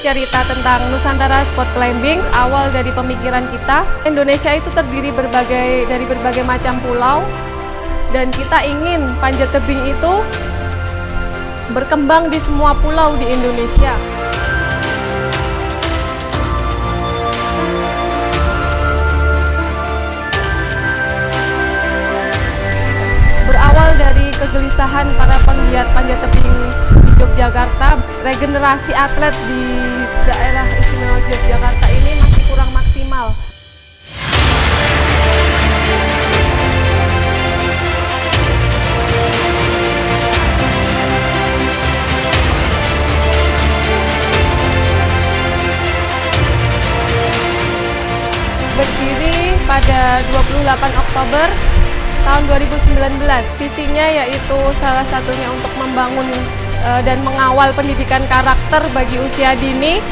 cerita tentang Nusantara Sport Climbing. Awal dari pemikiran kita, Indonesia itu terdiri dari berbagai macam pulau, dan kita ingin panjat tebing itu berkembang di semua pulau di Indonesia. Berawal dari kegelisahan para penggiat panjat tebing di Yogyakarta, regenerasi atlet di daerah istimewa Yogyakarta ini masih kurang maksimal. Berdiri pada 28 Oktober tahun 2019, visinya yaitu salah satunya untuk membangun dan mengawal pendidikan karakter bagi usia dini,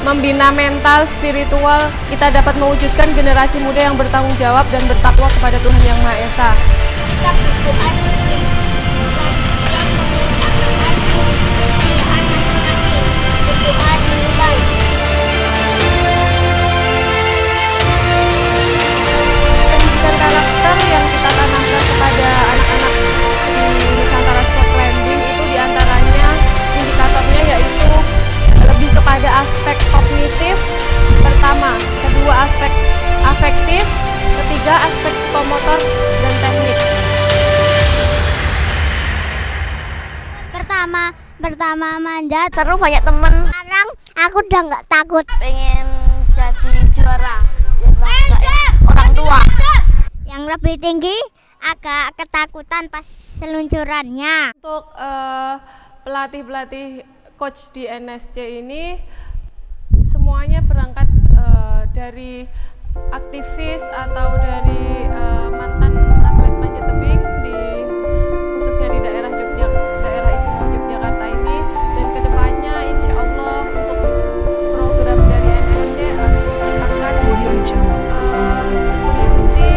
membina mental, spiritual, kita dapat mewujudkan generasi muda yang bertanggung jawab dan bertakwa kepada Tuhan Yang Maha Esa. Pendidikan karakter yang kita tanamkan kepada anak-anak di Nusantara Sport Climbing itu diantaranya indikatornya yaitu lebih kepada aspek kognitif pertama, kedua aspek afektif, ketiga aspek psikomotor dan teknik. Pertama manjat, seru, banyak temen. sekarang aku udah nggak takut. Pengen jadi juara biar banggain orang tua. Yang lebih tinggi agak ketakutan pas seluncurannya. Untuk pelatih-pelatih coach di NSC ini semuanya berangkat dari aktivis atau dari mantan atlet panjat tebing khususnya di daerah istimewa Yogyakarta ini, dan kedepannya insya Allah untuk program dari NSC akan mengikuti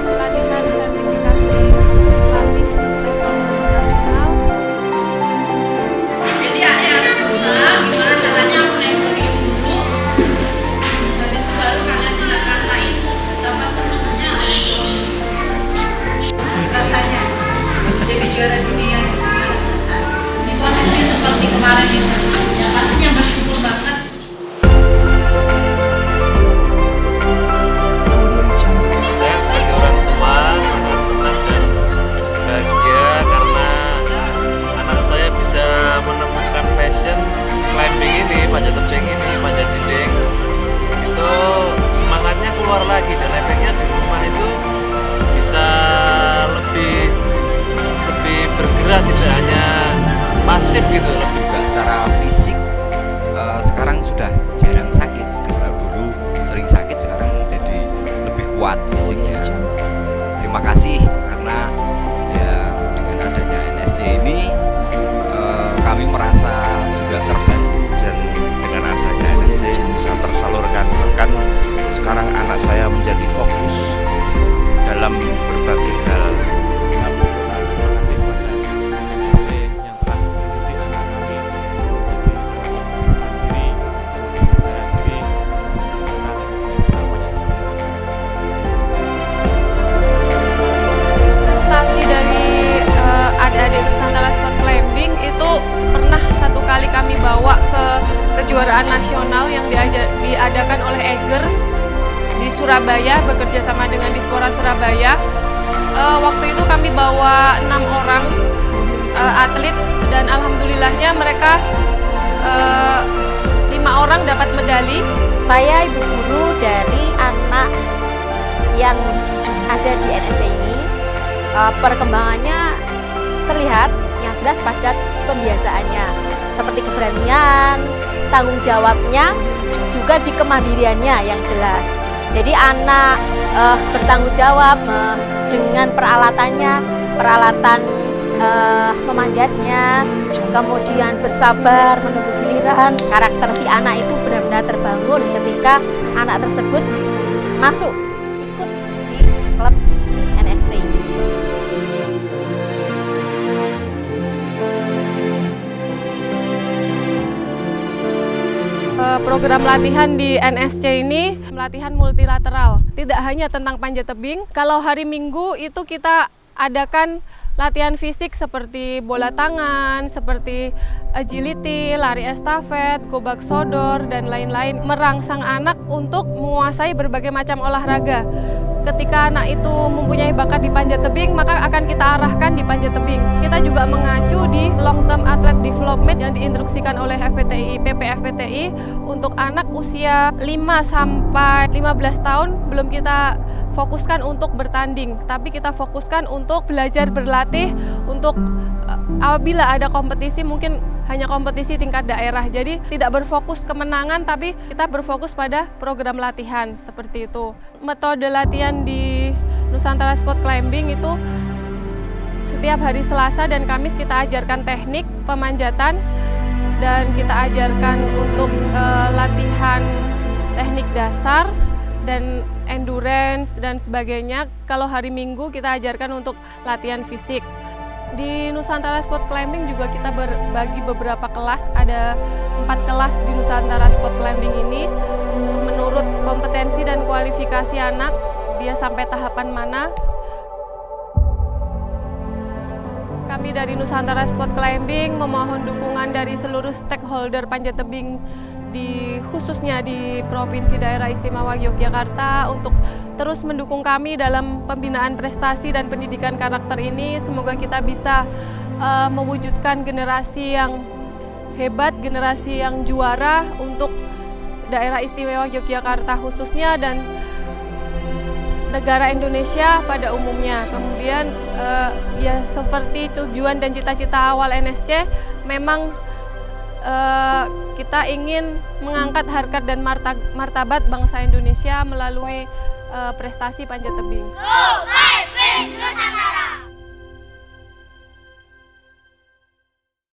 pelatihan sertifikasi pelatih level nasional. Jadi ada yang berusaha gimana caranya aku naik podium dulu, habis itu baru kalian bisa rasain betapa senangnya rasanya jadi juara dunia di posisi seperti kemarin itu, ya pastinya bersyukur banget. Saya sebagai orang tua sangat senang dan bahagia karena anak saya bisa menemukan passion climbing ini, panjat tebing ini, panjat dinding. Itu semangatnya keluar lagi dan efeknya di rumah itu bisa lebih bergerak, tidak hanya pasif gitu. Juga secara fisik sekarang sudah jarang sakit. Kalau dulu sering sakit, sekarang jadi lebih kuat fisiknya. Terima kasih karena ya dengan adanya NSC ini kami merasa juga terbantu, dan dengan adanya NSC bisa tersalurkan. Bahkan sekarang anak saya menjadi fokus dalam berbagai hal. Terima kasih kepada NSC yang telah mendidik anak kami menjadi mandiri, percaya diri, setelah banyak. Prestasi dari adik-adik Nusantara Sport Climbing itu pernah satu kali kami bawa ke kejuaraan nasional yang diadakan oleh Eger di Surabaya, bekerja sama dengan Dispora Surabaya. Waktu itu kami bawa 6 orang atlet, dan alhamdulillahnya mereka 5 orang dapat medali. Saya ibu guru dari anak yang ada di NSC ini. Perkembangannya terlihat yang jelas pada pembiasaannya, seperti keberanian, tanggung jawabnya, juga di kemandiriannya yang jelas. Jadi anak bertanggung jawab dengan peralatannya, peralatan memanjatnya, kemudian bersabar menunggu giliran. Karakter si anak itu benar-benar terbangun ketika anak tersebut masuk ikut di klub NSC. Program latihan di NSC ini latihan multilateral, tidak hanya tentang panjat tebing. Kalau hari Minggu itu kita adakan latihan fisik seperti bola tangan, seperti agility, lari estafet, gobak sodor, dan lain-lain. Merangsang anak untuk menguasai berbagai macam olahraga. Ketika anak itu mempunyai bakat di panjat tebing, maka akan kita arahkan di panjat tebing. Kita juga mengacu di long term athlete development yang diinstruksikan oleh PPFPTI untuk anak usia 5 sampai 15 tahun belum kita fokuskan untuk bertanding, tapi kita fokuskan untuk belajar berlatih untuk apabila ada kompetisi mungkin hanya kompetisi tingkat daerah. Jadi tidak berfokus kemenangan, tapi kita berfokus pada program latihan seperti itu. Metode latihan di Nusantara Sport Climbing itu setiap hari Selasa dan Kamis kita ajarkan teknik pemanjatan dan kita ajarkan untuk latihan teknik dasar dan endurance dan sebagainya. Kalau hari Minggu kita ajarkan untuk latihan fisik. Di Nusantara Sport Climbing juga kita berbagi beberapa kelas, ada 4 kelas di Nusantara Sport Climbing ini. Menurut kompetensi dan kualifikasi anak, dia sampai tahapan mana. Kami dari Nusantara Sport Climbing memohon dukungan dari seluruh stakeholder panjat tebing khususnya di Provinsi Daerah Istimewa Yogyakarta untuk terus mendukung kami dalam pembinaan prestasi dan pendidikan karakter ini. Semoga kita bisa mewujudkan generasi yang hebat, generasi yang juara untuk Daerah Istimewa Yogyakarta khususnya dan negara Indonesia pada umumnya. Kemudian ya seperti tujuan dan cita-cita awal NSC, memang kita ingin mengangkat harkat dan martabat bangsa Indonesia melalui prestasi panjat tebing.